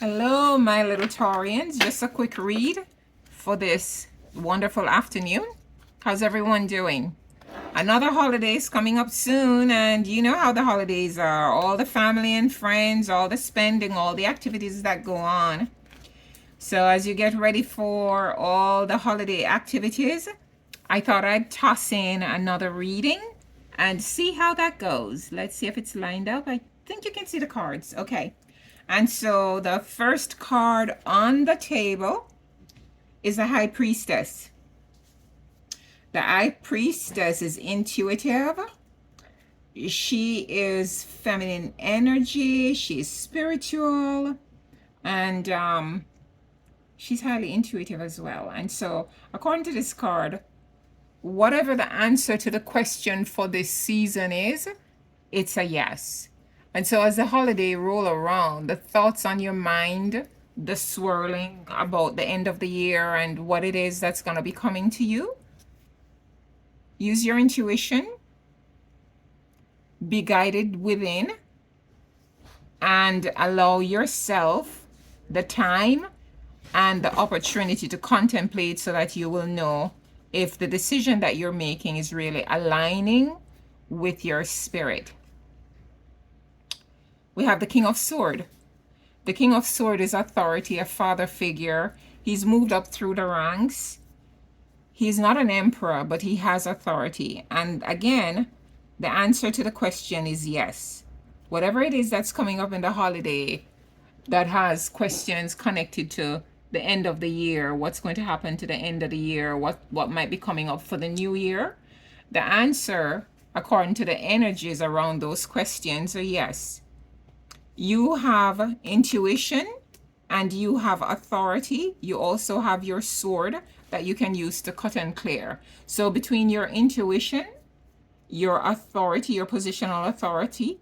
Hello, my little Taurians. Just a quick read for this wonderful afternoon. How's everyone doing? Another holiday is coming up soon, and you know how the holidays are. All the family and friends, all the spending, all the activities that go on. So, as you get ready for all the holiday activities, I thought I'd toss in another reading and see how that goes. Let's see if it's lined up. I think you can see the cards. Okay. And so the first card on the table is the High Priestess. The High Priestess is intuitive. She is feminine energy. She's spiritual. And she's highly intuitive as well. And so, according to this card, whatever the answer to the question for this season is, it's a yes. And so as the holiday roll around, the thoughts on your mind, the swirling about the end of the year and what it is that's going to be coming to you, use your intuition, be guided within, and allow yourself the time and the opportunity to contemplate so that you will know if the decision that you're making is really aligning with your spirit. We have the King of Sword. The King of Sword is authority, a father figure. He's moved up through the ranks. He's not an emperor, but he has authority. And again, the answer to the question is yes. Whatever it is that's coming up in the holiday that has questions connected to the end of the year, what's going to happen to the end of the year, what might be coming up for the new year, the answer, according to the energies around those questions, are yes. You have intuition and you have authority. You also have your sword that you can use to cut and clear. So between your intuition, your authority, your positional authority,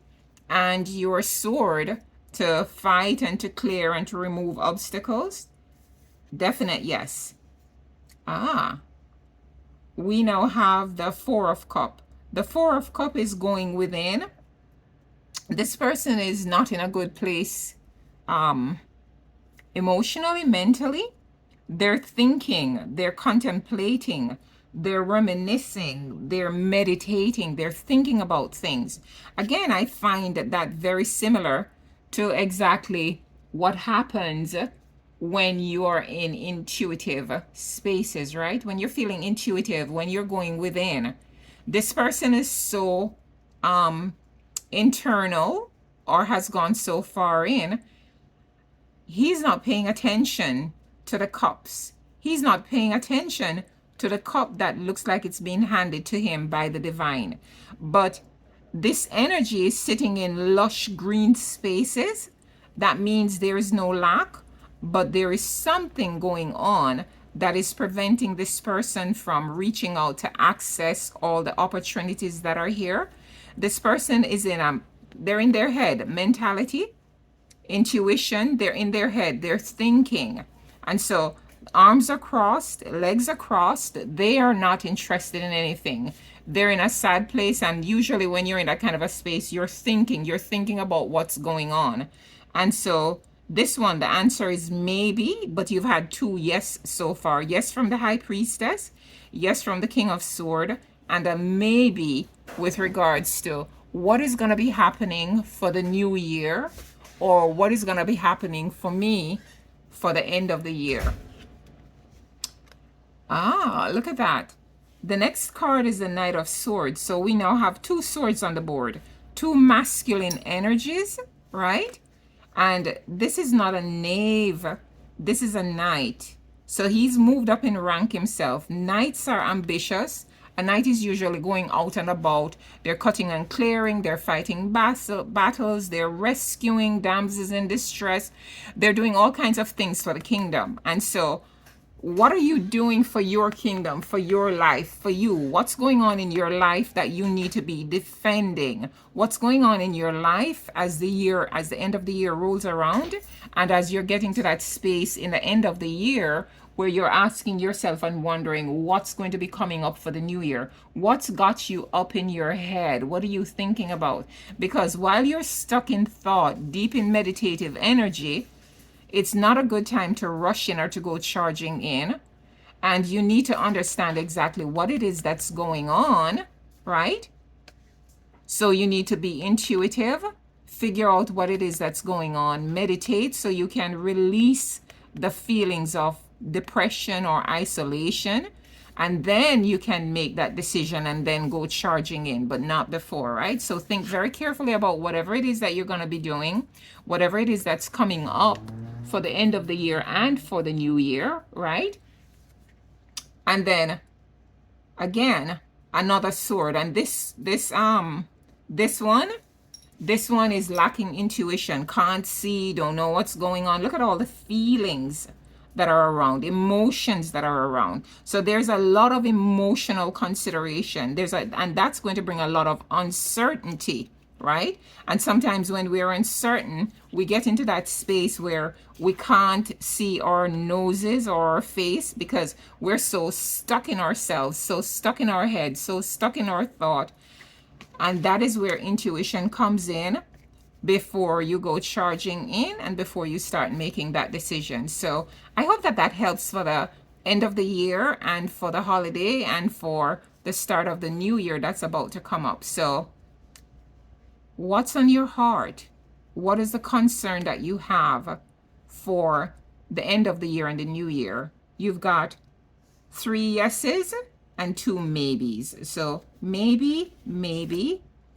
and your sword to fight and to clear and to remove obstacles, definite yes. We now have the Four of Cup. The Four of Cup is going within. This person is not in a good place emotionally, mentally. They're thinking, they're contemplating, they're reminiscing, they're meditating, they're thinking about things. Again, I find that very similar to exactly what happens when you are in intuitive spaces, right? When you're feeling intuitive, when you're going within. This person is so internal or has gone so far in, he's not paying attention to the cups. He's not paying attention to the cup that looks like it's being handed to him by the divine. But this energy is sitting in lush green spaces. That means there is no lack, but there is something going on that is preventing this person from reaching out to access all the opportunities that are here. This person is they're in their head mentality, intuition, they're in their head, they're thinking. And so arms are crossed, legs are crossed, they are not interested in anything. They're in a sad place, and usually when you're in that kind of a space, you're thinking about what's going on. And so this one, the answer is maybe, but you've had two yes so far. Yes from the High Priestess, yes from the King of Sword, and a maybe with regards to what is going to be happening for the new year, or what is going to be happening for me for the end of the year. Look at that. The next card is the Knight of Swords. So we now have two swords on the board, two masculine energies, right? And this is not a knave, this is a knight. So he's moved up in rank himself. Knights are ambitious. A knight is usually going out and about. They're cutting and clearing. They're fighting battles. They're rescuing damsels in distress. They're doing all kinds of things for the kingdom. And so what are you doing for your kingdom, for your life, for you? What's going on in your life that you need to be defending? What's going on in your life as the end of the year rolls around, and as you're getting to that space in the end of the year where you're asking yourself and wondering what's going to be coming up for the new year? What's got you up in your head? What are you thinking about? Because while you're stuck in thought, deep in meditative energy, It's not a good time to rush in or to go charging in. And you need to understand exactly what it is that's going on, right? So you need to be intuitive, figure out what it is that's going on, meditate so you can release the feelings of depression or isolation. And then you can make that decision and then go charging in, but not before, right? So think very carefully about whatever it is that you're going to be doing, whatever it is that's coming up for the end of the year and for the new year, right? And then again, another sword. And this one is lacking intuition, can't see, don't know what's going on. Look at all the feelings that are around, emotions that are around. So there's a lot of emotional consideration. And that's going to bring a lot of uncertainty, right? And sometimes when we're uncertain, we get into that space where we can't see our noses or our face because we're so stuck in ourselves, so stuck in our head, so stuck in our thought. And that is where intuition comes in before you go charging in and before you start making that decision. So I hope that that helps for the end of the year and for the holiday and for the start of the new year that's about to come up. So what's on your heart? What is the concern that you have for the end of the year and the new year? You've got 3 yeses and 2 maybes. So maybe,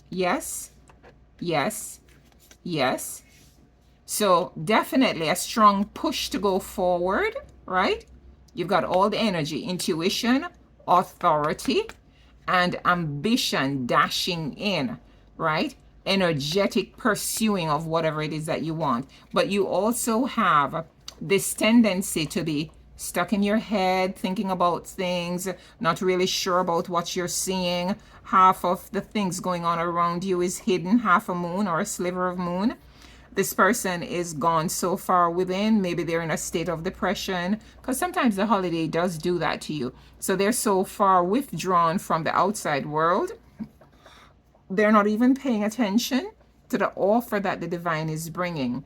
yes, yes, yes. So definitely a strong push to go forward, right? You've got all the energy, intuition, authority, and ambition dashing in, right? Energetic pursuing of whatever it is that you want. But you also have this tendency to be stuck in your head, thinking about things, not really sure about what you're seeing. Half of the things going on around you is hidden, half a moon or a sliver of moon. This person is gone so far within, maybe they're in a state of depression, because sometimes the holiday does do that to you. So they're so far withdrawn from the outside world, they're not even paying attention to the offer that the divine is bringing.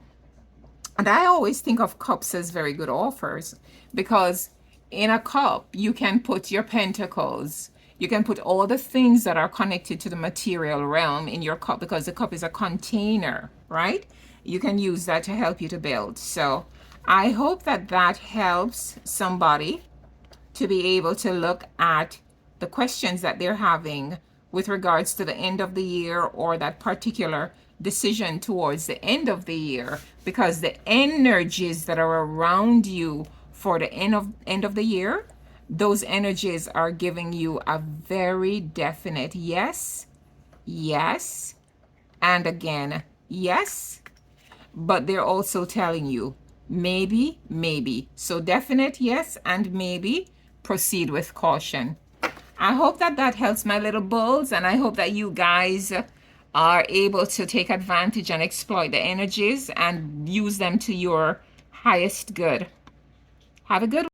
And I always think of cups as very good offers, because in a cup, you can put your pentacles. You can put all the things that are connected to the material realm in your cup, because the cup is a container, right? You can use that to help you to build. So I hope that that helps somebody to be able to look at the questions that they're having with regards to the end of the year or that particular decision towards the end of the year, because the energies that are around you for the end of the year, those energies are giving you a very definite yes, yes, and again, yes, but they're also telling you maybe, maybe. So definite yes and maybe, proceed with caution. I hope that that helps, my little bulls, and I hope that you guys are able to take advantage and exploit the energies and use them to your highest good. Have a good one.